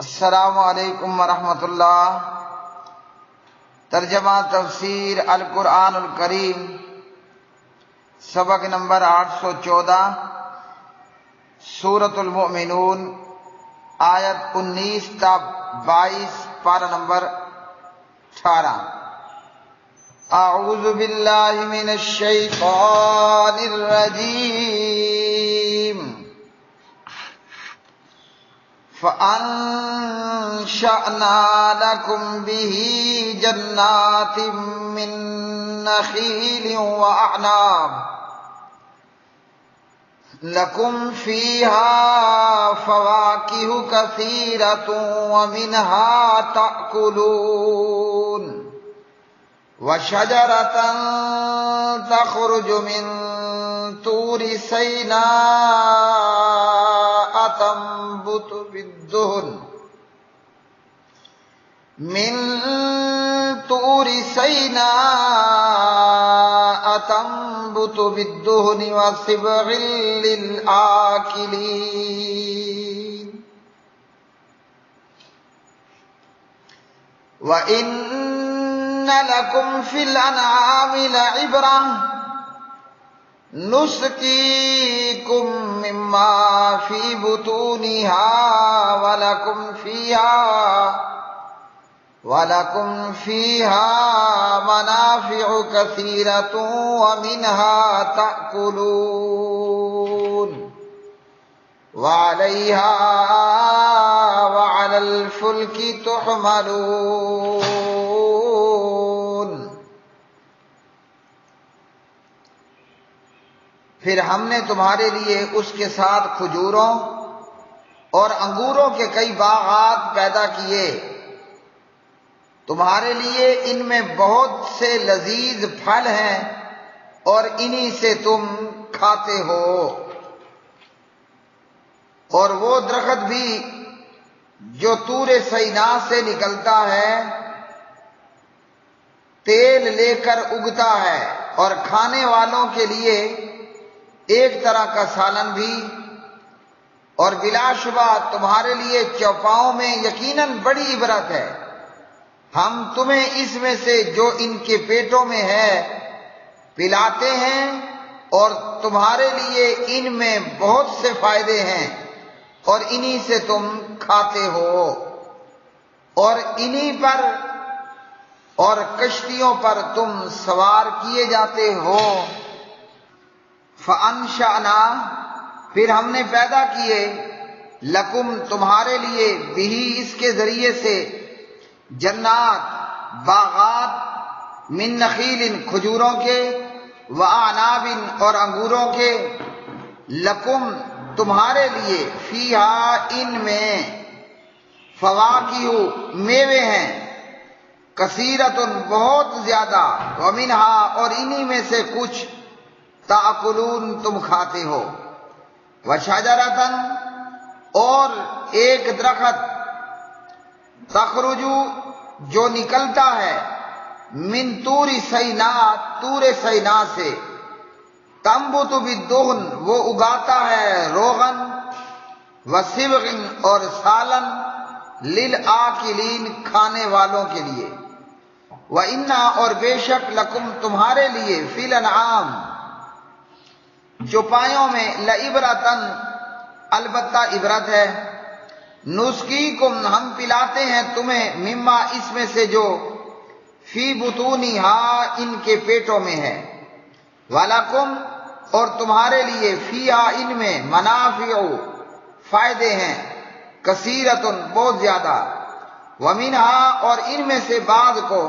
السلام علیکم ورحمۃ اللہ۔ ترجمہ تفسیر القرآن الکریم، سبق نمبر 814، سورۃ المؤمنون، آیت 19 تا 22، پارہ نمبر 18۔ اعوذ باللہ من الشیطان الرجیم۔ فَأَنشَأْنَا لَكُمْ بِهِ جَنَّاتٍ مِّن نَّخِيلٍ وَأَعْنَابٍ لَكُمْ فِيهَا فَوَاكِهُ كَثِيرَةٌ وَمِنْهَا تَأْكُلُونَ وَشَجَرَةً تَخْرُجُ مِن طُورِ سَيْنَاءَ تَنبُتُ بِالدُّهْنِ وَصِبْغٍ لِّلْآكِلِينَ وَإِنَّ لَكُمْ فِي الْأَنْعَامِ لَعِبْرَةً نُسْقِيكُم مِّمَّا فِي بُطُونِهَا وَلَكُمْ فِيهَا مَنَافِعُ كَثِيرَةٌ وَمِنْهَا تَأْكُلُونَ وَعَلَيْهَا وَعَلَى الْفُلْكِ تُحْمَلُونَ۔ پھر ہم نے تمہارے لیے اس کے ساتھ کھجوروں اور انگوروں کے کئی باغات پیدا کیے، تمہارے لیے ان میں بہت سے لذیذ پھل ہیں اور انہی سے تم کھاتے ہو۔ اور وہ درخت بھی جو طور سینا سے نکلتا ہے، تیل لے کر اگتا ہے، اور کھانے والوں کے لیے ایک طرح کا سالن بھی، اور بلا شبہ تمہارے لیے چوپاؤں میں یقیناً بڑی عبرت ہے۔ ہم تمہیں اس میں سے جو ان کے پیٹوں میں ہے پلاتے ہیں، اور تمہارے لیے ان میں بہت سے فائدے ہیں اور انہی سے تم کھاتے ہو، اور انہی پر اور کشتیوں پر تم سوار کیے جاتے ہو۔ فَأَنشَأْنَا، پھر ہم نے پیدا کیے، لکم تمہارے لیے، بھی اس کے ذریعے سے، جنات باغات، من نخیل کھجوروں کے، وَأَعْنَابٍ اور انگوروں کے، لکم تمہارے لیے، فیہا ان میں، فواکہ میوے ہیں، کثیرۃ بہت زیادہ، ومنہا اور انہی میں سے کچھ، تأکلون تم کھاتے ہو، وشجرۃ اور ایک درخت، تخرج جو نکلتا ہے، من طور سینا طور سینا سے، تنبت بالدہن وہ اگاتا ہے روغن، وصبغ اور سالن، للآکلین کھانے والوں کے لیے، وَإِنَّ اور بے شک لکم تمہارے لیے، فی الانعام چوپایوں میں، لعبرتن البتہ عبرت ہے، نسقیکم ہم پلاتے ہیں تمہیں، مما اس میں سے جو، فی بطونہا ان کے پیٹوں میں ہے، وَلَکُمْ اور تمہارے لیے، فیہا ان میں، منافع فائدے ہیں، کثیرۃ بہت زیادہ، ومنہا اور ان میں سے بعض کو،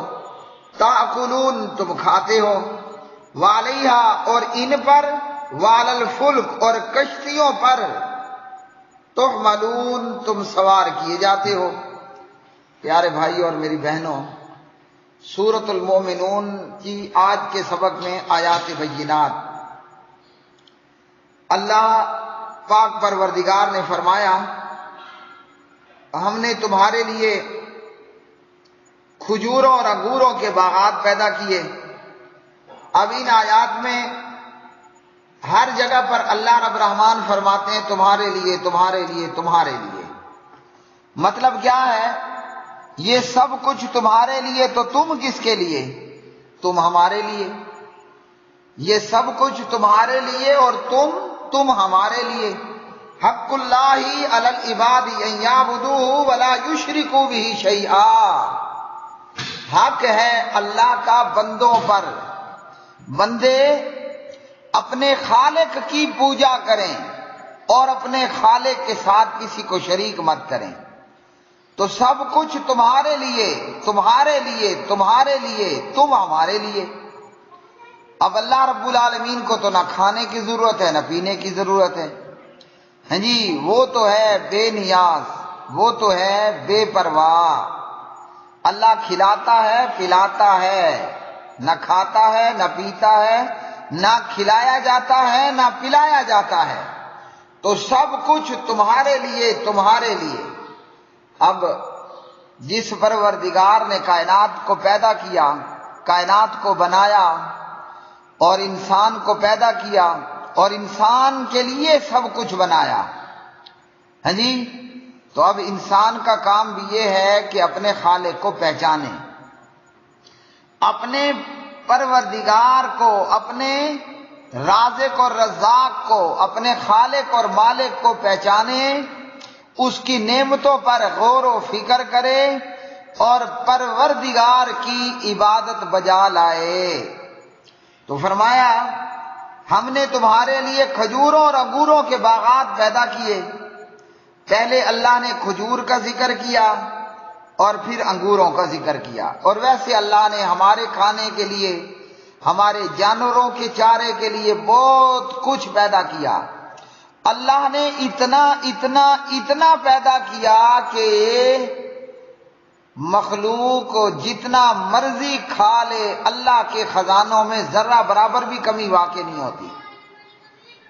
تأکلون تم کھاتے ہو، وعلیہا اور ان پر، وعلی الفلک اور کشتیوں پر، تحملون تم سوار کیے جاتے ہو۔ پیارے بھائی اور میری بہنوں، سورۃ المؤمنون کی آج کے سبق میں آیات بینات، اللہ پاک پروردگار نے فرمایا، ہم نے تمہارے لیے کھجوروں اور انگوروں کے باغات پیدا کیے۔ اب ان آیات میں ہر جگہ پر اللہ رب الرحمن فرماتے ہیں تمہارے لیے، تمہارے لیے، تمہارے لیے۔ مطلب کیا ہے؟ یہ سب کچھ تمہارے لیے تو تم کس کے لیے؟ تم ہمارے لیے۔ یہ سب کچھ تمہارے لیے اور تم ہمارے لیے۔ حق اللہ علی العباد ان یعبدوہ ولا یشرکوا بہ شیئا، حق ہے اللہ کا بندوں پر، بندے اپنے خالق کی پوجا کریں اور اپنے خالق کے ساتھ کسی کو شریک مت کریں۔ تو سب کچھ تمہارے لیے، تمہارے لیے، تمہارے لیے، تم ہمارے لیے۔ اب اللہ رب العالمین کو تو نہ کھانے کی ضرورت ہے نہ پینے کی ضرورت ہے، ہاں جی، وہ تو ہے بے نیاز، وہ تو ہے بے پرواہ۔ اللہ کھلاتا ہے، پلاتا ہے، نہ کھاتا ہے نہ پیتا ہے، نہ کھلایا جاتا ہے نہ پلایا جاتا ہے، تو سب کچھ تمہارے لیے، تمہارے لیے۔ اب جس پروردگار نے کائنات کو پیدا کیا، کائنات کو بنایا اور انسان کو پیدا کیا اور انسان کے لیے سب کچھ بنایا، ہاں جی، تو اب انسان کا کام بھی یہ ہے کہ اپنے خالق کو پہچانے، اپنے پروردگار کو، اپنے رازق اور رزاق کو، اپنے خالق اور مالک کو پہچانے، اس کی نعمتوں پر غور و فکر کرے اور پروردگار کی عبادت بجا لائے۔ تو فرمایا ہم نے تمہارے لیے کھجوروں اور انگوروں کے باغات پیدا کیے۔ پہلے اللہ نے کھجور کا ذکر کیا اور پھر انگوروں کا ذکر کیا، اور ویسے اللہ نے ہمارے کھانے کے لیے، ہمارے جانوروں کے چارے کے لیے بہت کچھ پیدا کیا۔ اللہ نے اتنا اتنا اتنا پیدا کیا کہ مخلوق جتنا مرضی کھا لے، اللہ کے خزانوں میں ذرہ برابر بھی کمی واقع نہیں ہوتی۔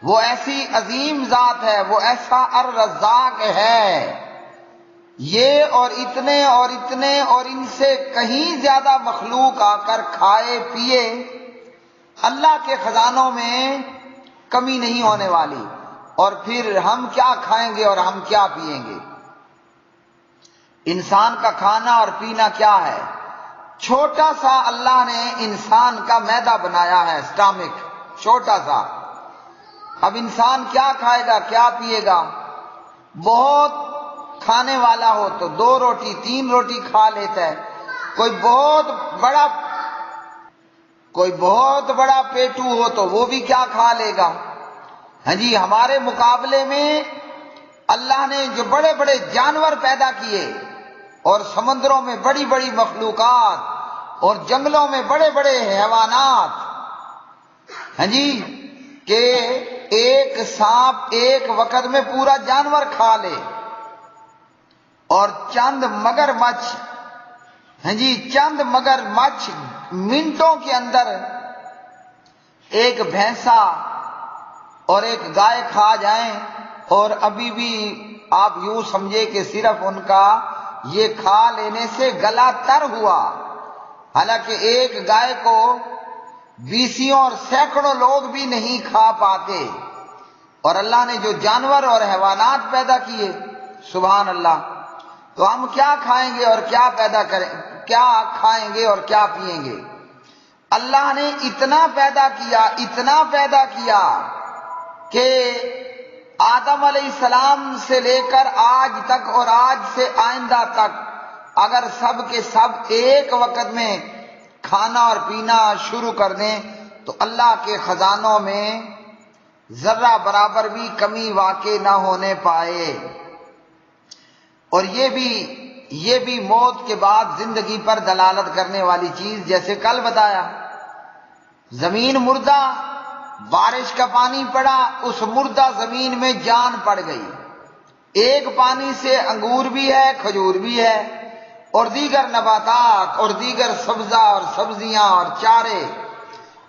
وہ ایسی عظیم ذات ہے، وہ ایسا الرزاق ہے، یہ اور اتنے اور اتنے اور ان سے کہیں زیادہ مخلوق آ کر کھائے پیے، اللہ کے خزانوں میں کمی نہیں ہونے والی۔ اور پھر ہم کیا کھائیں گے اور ہم کیا پیئیں گے؟ انسان کا کھانا اور پینا کیا ہے؟ چھوٹا سا اللہ نے انسان کا معدہ بنایا ہے، سٹامک، چھوٹا سا۔ اب انسان کیا کھائے گا، کیا پیے گا؟ بہت کھانے والا ہو تو 2 روٹی 3 روٹی کھا لیتا ہے، کوئی بہت بڑا پیٹو ہو تو وہ بھی کیا کھا لے گا؟ ہاں جی، ہمارے مقابلے میں اللہ نے جو بڑے بڑے جانور پیدا کیے اور سمندروں میں بڑی بڑی مخلوقات اور جنگلوں میں بڑے بڑے حیوانات، ہاں جی، کہ ایک سانپ ایک وقت میں پورا جانور کھا لے، اور چند مگرمچھ، ہاں جی، چند مگرمچھ منٹوں کے اندر ایک بھینسا اور ایک گائے کھا جائیں، اور ابھی بھی آپ یوں سمجھے کہ صرف ان کا یہ کھا لینے سے گلا تر ہوا، حالانکہ ایک گائے کو 20 اور سینکڑوں لوگ بھی نہیں کھا پاتے۔ اور اللہ نے جو جانور اور حیوانات پیدا کیے، سبحان اللہ، تو ہم کیا کھائیں گے اور کیا کیا کھائیں گے اور کیا پیئیں گے؟ اللہ نے اتنا پیدا کیا، اتنا پیدا کیا کہ آدم علیہ السلام سے لے کر آج تک اور آج سے آئندہ تک اگر سب کے سب ایک وقت میں کھانا اور پینا شروع کر دیں تو اللہ کے خزانوں میں ذرہ برابر بھی کمی واقع نہ ہونے پائے۔ اور یہ بھی موت کے بعد زندگی پر دلالت کرنے والی چیز، جیسے کل بتایا، زمین مردہ، بارش کا پانی پڑا، اس مردہ زمین میں جان پڑ گئی۔ ایک پانی سے انگور بھی ہے، کھجور بھی ہے، اور دیگر نباتات اور دیگر سبزہ اور سبزیاں اور چارے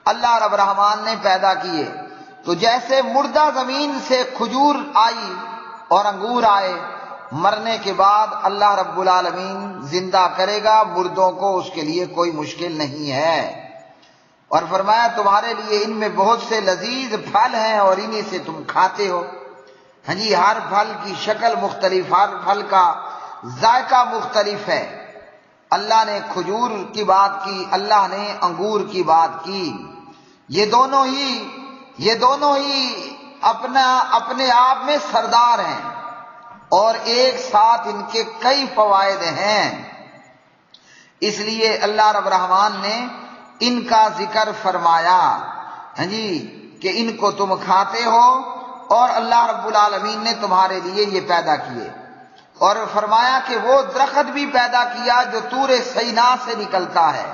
اللہ رب الرحمن نے پیدا کیے۔ تو جیسے مردہ زمین سے کھجور آئی اور انگور آئے، مرنے کے بعد اللہ رب العالمین زندہ کرے گا مردوں کو، اس کے لیے کوئی مشکل نہیں ہے۔ اور فرمایا تمہارے لیے ان میں بہت سے لذیذ پھل ہیں اور انہی سے تم کھاتے ہو۔ ہاں جی، ہر پھل کی شکل مختلف، ہر پھل کا ذائقہ مختلف ہے۔ اللہ نے کھجور کی بات کی، اللہ نے انگور کی بات کی۔ یہ دونوں ہی اپنے آپ میں سردار ہیں اور ایک ساتھ ان کے کئی فوائد ہیں۔ اس لیے اللہ رب الرحمن نے ان کا ذکر فرمایا کہ ان کو تم کھاتے ہو اور اللہ رب العالمین نے تمہارے لیے یہ پیدا کیے، اور فرمایا کہ وہ درخت بھی پیدا کیا جو طور سینا سے نکلتا ہے۔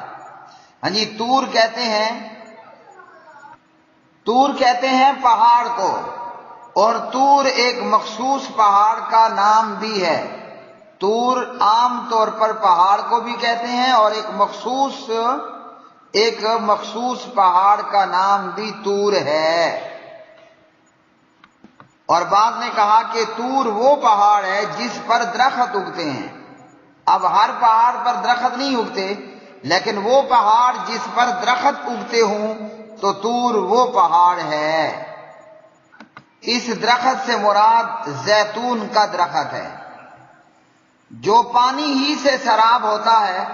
طور کہتے ہیں پہاڑ کو، اور طور ایک مخصوص پہاڑ کا نام بھی ہے۔ طور عام طور پر پہاڑ کو بھی کہتے ہیں، اور ایک مخصوص پہاڑ کا نام بھی طور ہے۔ اور بعض نے کہا کہ طور وہ پہاڑ ہے جس پر درخت اگتے ہیں۔ اب ہر پہاڑ پر درخت نہیں اگتے، لیکن وہ پہاڑ جس پر درخت اگتے ہوں تو طور وہ پہاڑ ہے۔ اس درخت سے مراد زیتون کا درخت ہے، جو پانی ہی سے سیراب ہوتا ہے۔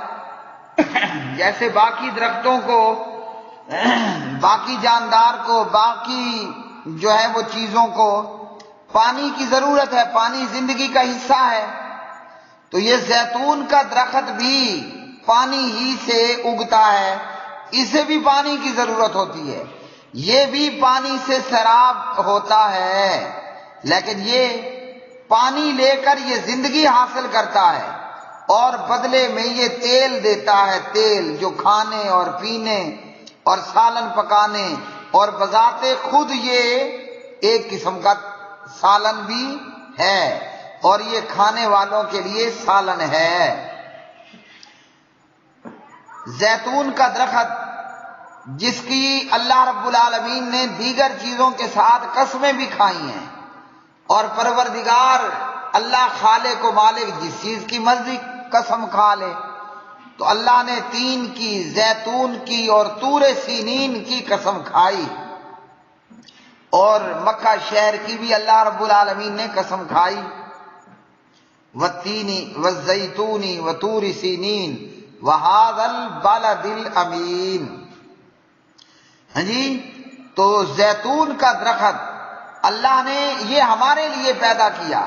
جیسے باقی درختوں کو، باقی جاندار کو، باقی وہ چیزوں کو پانی کی ضرورت ہے، پانی زندگی کا حصہ ہے، تو یہ زیتون کا درخت بھی پانی ہی سے اگتا ہے، اسے بھی پانی کی ضرورت ہوتی ہے، یہ بھی پانی سے سیراب ہوتا ہے، لیکن یہ پانی لے کر یہ زندگی حاصل کرتا ہے، اور بدلے میں یہ تیل دیتا ہے، تیل جو کھانے اور پینے اور سالن پکانے، اور بذات خود یہ ایک قسم کا سالن بھی ہے، اور یہ کھانے والوں کے لیے سالن ہے۔ زیتون کا درخت جس کی اللہ رب العالمین نے دیگر چیزوں کے ساتھ قسمیں بھی کھائی ہیں، اور پروردگار اللہ خالق و مالک جس چیز کی مرضی قسم کھا لے، تو اللہ نے تین کی، زیتون کی اور طور سینین کی قسم کھائی، اور مکہ شہر کی بھی اللہ رب العالمین نے قسم کھائی، والتین والزیتون وطور سینین وہذا البلد الامین۔ تو زیتون کا درخت اللہ نے یہ ہمارے لیے پیدا کیا،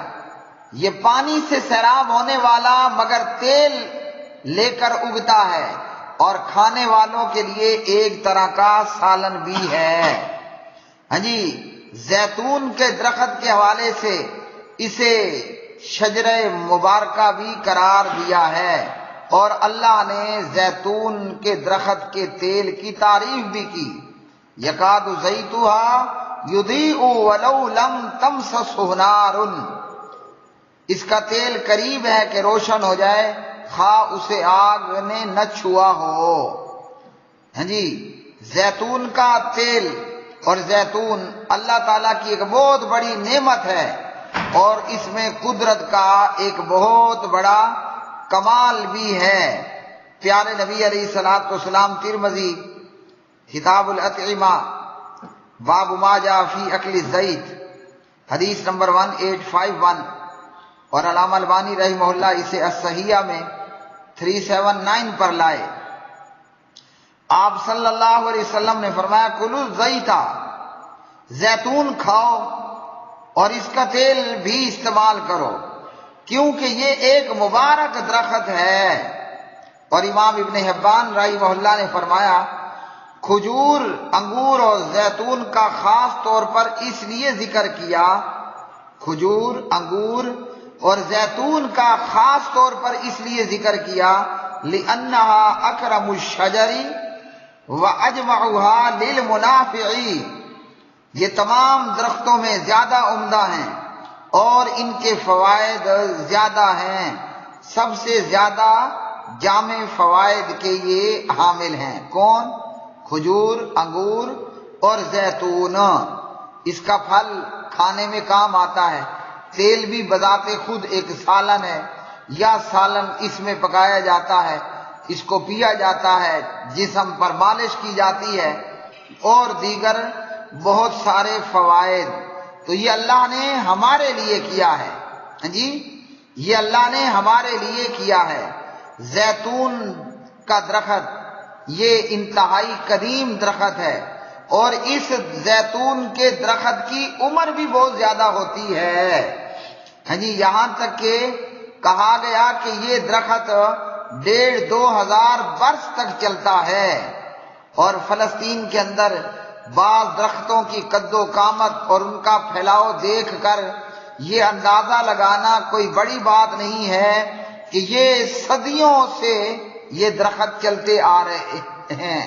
یہ پانی سے سیراب ہونے والا مگر تیل لے کر اگتا ہے، اور کھانے والوں کے لیے ایک طرح کا سالن بھی ہے۔ زیتون کے درخت کے حوالے سے اسے شجرہ مبارکہ بھی قرار دیا ہے، اور اللہ نے زیتون کے درخت کے تیل کی تعریف بھی کی، یکاد زیتها یضیء ولو لم تمسسہ نار، اس کا تیل قریب ہے کہ روشن ہو جائے خواہ اسے آگ نے نہ چھوا ہو۔ زیتون کا تیل اور زیتون اللہ تعالیٰ کی ایک بہت بڑی نعمت ہے، اور اس میں قدرت کا ایک بہت بڑا کمال بھی ہے۔ پیارے نبی علیہ الصلوۃ والسلام ترمذی کتاب الاطعمہ باب ما جاء فی اکل الزیت حدیث نمبر 1851، اور علامہ البانی رحمہ اللہ اسے الصحیحہ میں 379 پر لائے۔ آپ صلی اللہ علیہ وسلم نے فرمایا کلوا الزیت، زیتون کھاؤ اور اس کا تیل بھی استعمال کرو، کیونکہ یہ ایک مبارک درخت ہے۔ اور امام ابن حبان رحمہ اللہ نے فرمایا کھجور، انگور اور زیتون کا خاص طور پر اس لیے ذکر کیا، کھجور، انگور اور زیتون کا خاص طور پر اس لیے ذکر کیا لِأَنَّهَا أَكْرَمُ الشَّجَرِ وَأَجْمَعُهَا لِلْمُنَافِعِ، یہ تمام درختوں میں زیادہ عمدہ ہیں اور ان کے فوائد زیادہ ہیں، سب سے زیادہ جامع فوائد کے یہ حامل ہیں۔ کون؟ کھجور، انگور اور زیتون۔ اس کا پھل کھانے میں کام آتا ہے، تیل بھی بذات خود ایک سالن ہے، یا سالن اس میں پکایا جاتا ہے، اس کو پیا جاتا ہے، جسم پر مالش کی جاتی ہے، اور دیگر بہت سارے فوائد۔ تو یہ اللہ نے ہمارے لیے کیا ہے۔ یہ اللہ نے ہمارے لیے کیا ہے۔ زیتون کا درخت یہ انتہائی قدیم درخت ہے، اور اس زیتون کے درخت کی عمر بھی بہت زیادہ ہوتی ہے۔ ہاں جی، یہاں تک کہ کہا گیا کہ یہ درخت 1500 برس تک چلتا ہے۔ اور فلسطین کے اندر بعض درختوں کی قد و قامت اور ان کا پھیلاؤ دیکھ کر یہ اندازہ لگانا کوئی بڑی بات نہیں ہے کہ یہ صدیوں سے یہ درخت چلتے آ رہے ہیں۔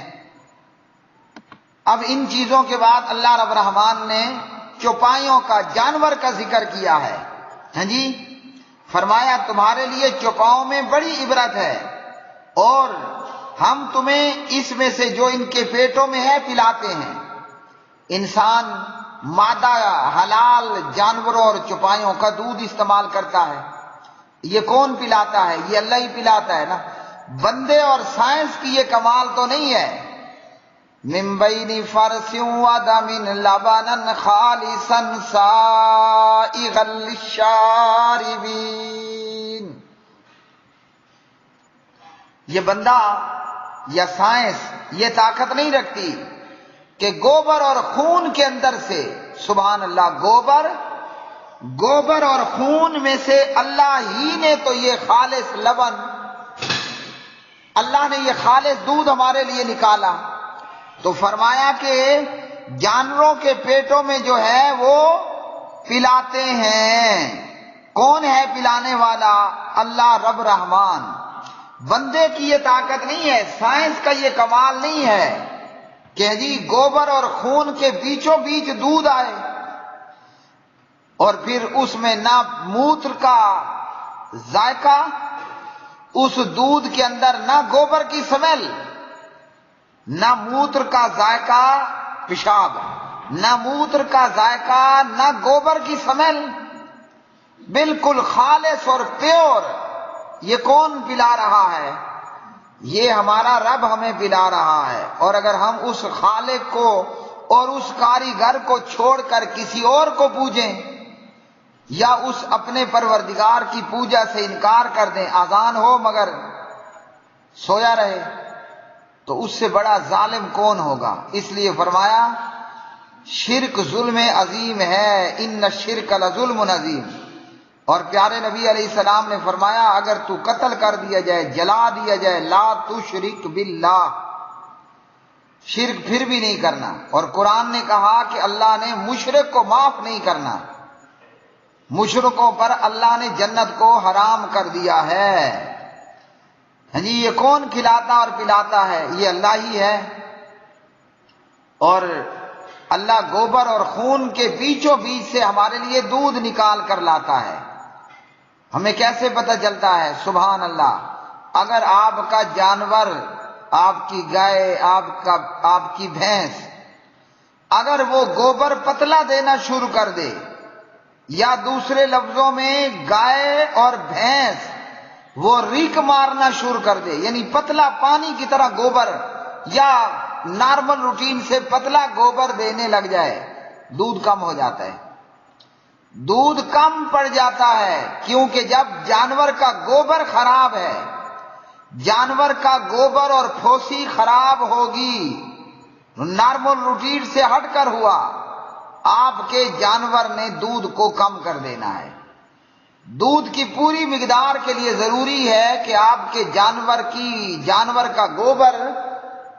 اب ان چیزوں کے بعد اللہ رب الرحمن نے چوپایوں کا، جانور کا ذکر کیا ہے۔ ہاں جی، فرمایا تمہارے لیے چوپاؤں میں بڑی عبرت ہے، اور ہم تمہیں اس میں سے جو ان کے پیٹوں میں ہے پلاتے ہیں۔ انسان مادہ حلال جانوروں اور چوپایوں کا دودھ استعمال کرتا ہے، یہ کون پلاتا ہے؟ یہ اللہ ہی پلاتا ہے نا۔ بندے اور سائنس کی یہ کمال تو نہیں ہے۔ من بین فرث و دم لبنا خالصا سائغا للشاربین، یہ بندہ یا سائنس یہ طاقت نہیں رکھتی کہ گوبر اور خون کے اندر سے، سبحان اللہ، گوبر اور خون میں سے اللہ ہی نے تو یہ خالص لبن، اللہ نے یہ خالص دودھ ہمارے لیے نکالا۔ تو فرمایا کہ جانوروں کے پیٹوں میں جو ہے وہ پلاتے ہیں۔ کون ہے پلانے والا؟ اللہ رب رحمان۔ بندے کی یہ طاقت نہیں ہے، سائنس کا یہ کمال نہیں ہے کہ جی گوبر اور خون کے بیچوں بیچ دودھ آئے، اور پھر اس میں نہ موتر کا ذائقہ، اس دودھ کے اندر نہ گوبر کی سمیل، نہ موتر کا ذائقہ پیشاب، نہ موتر کا ذائقہ، نہ گوبر کی سمیل، بالکل خالص اور پیور۔ یہ کون پلا رہا ہے؟ یہ ہمارا رب ہمیں پلا رہا ہے۔ اور اگر ہم اس خالق کو اور اس کاریگر کو چھوڑ کر کسی اور کو پوجیں، یا اس اپنے پروردگار کی پوجا سے انکار کر دیں، اذان ہو مگر سویا رہے، تو اس سے بڑا ظالم کون ہوگا؟ اس لیے فرمایا شرک ظلم عظیم ہے، ان الشرک لظلم عظیم۔ اور پیارے نبی علیہ السلام نے فرمایا اگر تو قتل کر دیا جائے، جلا دیا جائے، لا تشرک باللہ، شرک پھر بھی نہیں کرنا۔ اور قرآن نے کہا کہ اللہ نے مشرک کو معاف نہیں کرنا، مشرکوں پر اللہ نے جنت کو حرام کر دیا ہے۔ ہاں جی، یہ کون کھلاتا اور پلاتا ہے؟ یہ اللہ ہی ہے۔ اور اللہ گوبر اور خون کے بیچوں بیچ سے ہمارے لیے دودھ نکال کر لاتا ہے۔ ہمیں کیسے پتہ چلتا ہے؟ سبحان اللہ، اگر آپ کا جانور، آپ کی گائے، آپ کی بھینس، اگر وہ گوبر پتلا دینا شروع کر دے، یا دوسرے لفظوں میں گائے اور بھینس وہ ریک مارنا شروع کر دے، یعنی پتلا پانی کی طرح گوبر یا نارمل روٹین سے پتلا گوبر دینے لگ جائے، دودھ کم ہو جاتا ہے، دودھ کم پڑ جاتا ہے۔ کیونکہ جب جانور کا گوبر خراب ہے، جانور کا گوبر اور پھوسی خراب ہوگی، نارمل روٹین سے ہٹ کر ہوا، آپ کے جانور نے دودھ کو کم کر دینا ہے۔ دودھ کی پوری مقدار کے لیے ضروری ہے کہ آپ کے جانور کا گوبر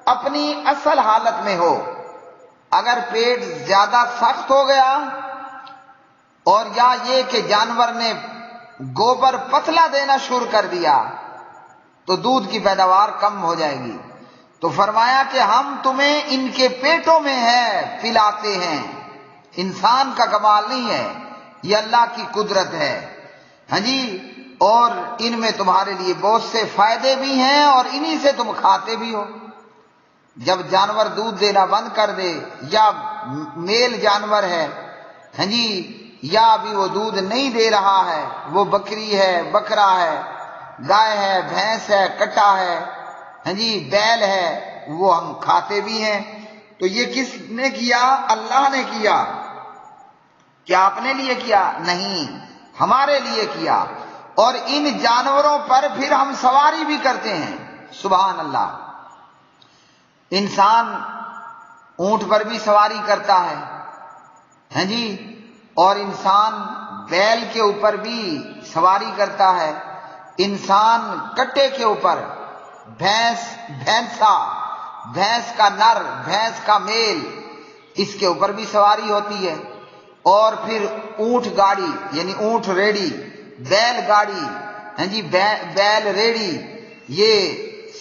اپنی اصل حالت میں ہو۔ اگر پیٹ زیادہ سخت ہو گیا، اور یا یہ کہ جانور نے گوبر پتلا دینا شروع کر دیا، تو دودھ کی پیداوار کم ہو جائے گی۔ تو فرمایا کہ ہم تمہیں ان کے پیٹوں میں ہے پلاتے ہیں۔ انسان کا کمال نہیں ہے، یہ اللہ کی قدرت ہے۔ ہاں جی، اور ان میں تمہارے لیے بہت سے فائدے بھی ہیں، اور انہی سے تم کھاتے بھی ہو۔ جب جانور دودھ دینا بند کر دے، یا میل جانور ہے، ہاں جی، یا ابھی وہ دودھ نہیں دے رہا ہے، وہ بکری ہے، بکرا ہے، گائے ہے، بھینس ہے، کٹا ہے، ہاں جی، بیل ہے، وہ ہم کھاتے بھی ہیں۔ تو یہ کس نے کیا؟ اللہ نے کیا۔ کیا اپنے لیے کیا؟ نہیں، ہمارے لیے کیا۔ اور ان جانوروں پر پھر ہم سواری بھی کرتے ہیں۔ سبحان اللہ۔ انسان اونٹ پر بھی سواری کرتا ہے، ہیں جی، اور انسان بیل کے اوپر بھی سواری کرتا ہے، انسان کٹے کے اوپر، بھینس کا نر، بھینس کا میل، اس کے اوپر بھی سواری ہوتی ہے، اور پھر اونٹ گاڑی یعنی اونٹ ریڑی، بیل گاڑی، ہیں جی، بیل ریڑی، یہ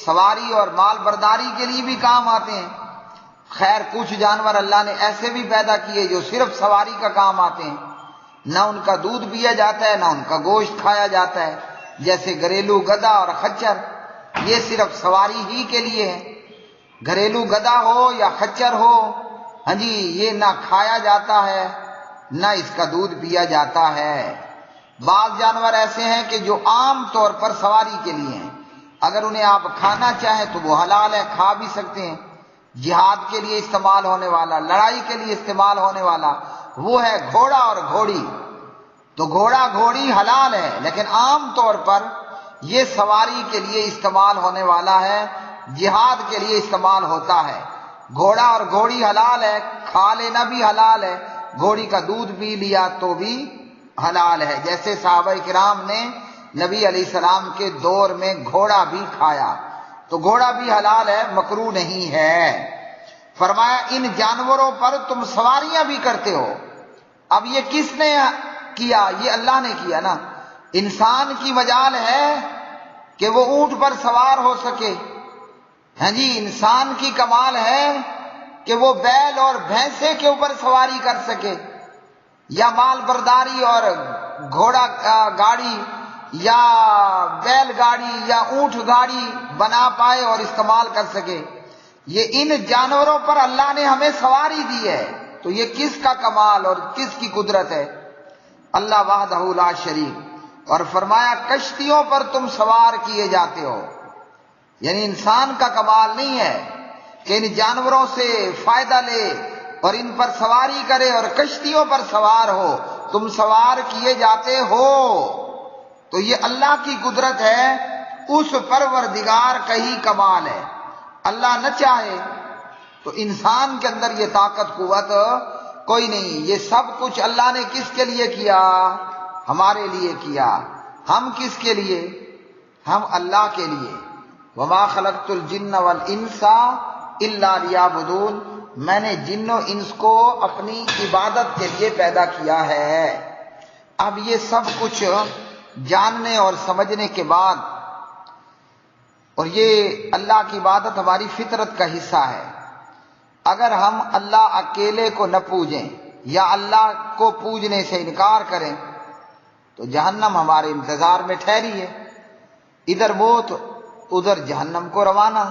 سواری اور مال برداری کے لیے بھی کام آتے ہیں۔ خیر کچھ جانور اللہ نے ایسے بھی پیدا کیے جو صرف سواری کا کام آتے ہیں، نہ ان کا دودھ پیا جاتا ہے نہ ان کا گوشت کھایا جاتا ہے، جیسے گھریلو گدھا اور خچر، یہ صرف سواری ہی کے لیے ہے۔ گھریلو گدھا ہو یا خچر ہو، ہاں جی، یہ نہ کھایا جاتا ہے نہ اس کا دودھ پیا جاتا ہے۔ بعض جانور ایسے ہیں کہ جو عام طور پر سواری کے لیے ہیں، اگر انہیں آپ کھانا چاہیں تو وہ حلال ہے، کھا بھی سکتے ہیں۔ جہاد کے لیے استعمال ہونے والا، لڑائی کے لیے استعمال ہونے والا وہ ہے گھوڑا اور گھوڑی، تو گھوڑا گھوڑی حلال ہے، لیکن عام طور پر یہ سواری کے لیے استعمال ہونے والا ہے، جہاد کے لیے استعمال ہوتا ہے۔ گھوڑا اور گھوڑی حلال ہے، کھا لینا بھی حلال ہے، گھوڑی کا دودھ پی لیا تو بھی حلال ہے، جیسے صحابہ کرام نے نبی علیہ السلام کے دور میں گھوڑا بھی کھایا، تو گھوڑا بھی حلال ہے، مکروہ نہیں ہے۔ فرمایا ان جانوروں پر تم سواریاں بھی کرتے ہو۔ اب یہ کس نے کیا؟ یہ اللہ نے کیا نا۔ انسان کی مجال ہے کہ وہ اونٹ پر سوار ہو سکے، ہاں جی، انسان کی کمال ہے کہ وہ بیل اور بھینسے کے اوپر سواری کر سکے، یا مال برداری اور گھوڑا گاڑی یا بیل گاڑی یا اونٹ گاڑی بنا پائے اور استعمال کر سکے۔ یہ ان جانوروں پر اللہ نے ہمیں سواری دی ہے، تو یہ کس کا کمال اور کس کی قدرت ہے؟ اللہ وحدہ لا شریک۔ اور فرمایا کشتیوں پر تم سوار کیے جاتے ہو، یعنی انسان کا کمال نہیں ہے کہ ان جانوروں سے فائدہ لے اور ان پر سواری کرے اور کشتیوں پر سوار ہو، تم سوار کیے جاتے ہو، تو یہ اللہ کی قدرت ہے، اس پروردگار کا ہی کمال ہے۔ اللہ نہ چاہے تو انسان کے اندر یہ طاقت قوت کوئی نہیں۔ یہ سب کچھ اللہ نے کس کے لیے کیا؟ ہمارے لیے کیا۔ ہم کس کے لیے؟ ہم اللہ کے لیے۔ وما خلقت الجن والانس الا لیعبدون، میں نے جن و انس کو اپنی عبادت کے لیے پیدا کیا ہے۔ اب یہ سب کچھ جاننے اور سمجھنے کے بعد، اور یہ اللہ کی عبادت ہماری فطرت کا حصہ ہے، اگر ہم اللہ اکیلے کو نہ پوجیں یا اللہ کو پوجنے سے انکار کریں تو جہنم ہمارے انتظار میں ٹھہری ہے، ادھر موت ادھر جہنم کو روانہ۔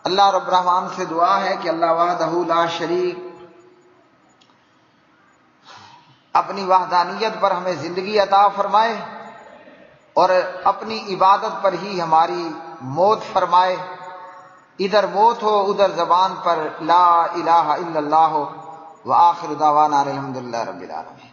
اللہ رب الرحمن سے دعا ہے کہ اللہ وحدہ لا شریک اپنی وحدانیت پر ہمیں زندگی عطا فرمائے اور اپنی عبادت پر ہی ہماری موت فرمائے، ادھر موت ہو ادھر زبان پر لا الہ الا اللہ ہو، وآخر دعوانا الحمدللہ رب العالمین۔